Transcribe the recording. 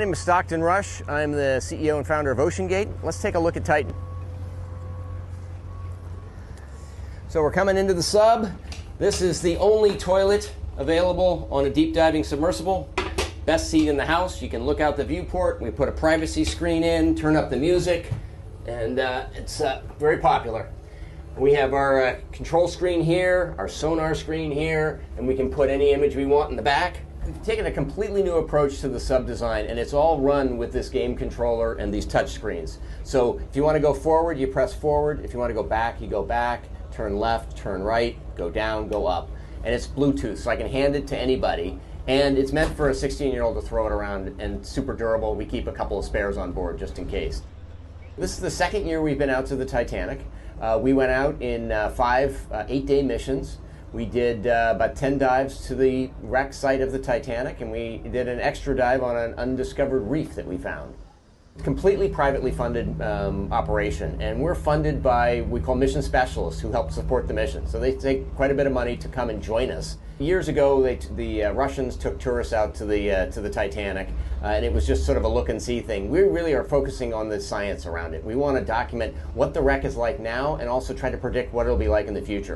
My name is Stockton Rush. I'm the CEO and founder of OceanGate. Let's take a look at Titan. So we're coming into the sub. This is the only toilet available on a deep diving submersible. Best seat in the house. You can look out the viewport. We put a privacy screen in, turn up the music, and it's very popular. We have our control screen here, our sonar screen here, and we can put any image we want in the back. We've taken a completely new approach to the sub design, and it's all run with this game controller and these touch screens. So if you want to go forward, you press forward. If you want to go back, you go back. Turn left, turn right, go down, go up. And it's Bluetooth, so I can hand it to anybody. And it's meant for a 16-year-old to throw it around, and super durable. We keep a couple of spares on board just in case. This is the second year we've been out to the Titanic. We went out in 5 8-day missions. We did about 10 dives to the wreck site of the Titanic, and we did an extra dive on an undiscovered reef that we found. Completely privately funded operation, and we're funded by, we call mission specialists, who help support the mission. So they take quite a bit of money to come and join us. Years ago, the Russians took tourists out to the Titanic, and it was just sort of a look and see thing. We really are focusing on the science around it. We want to document what the wreck is like now, and also try to predict what it'll be like in the future.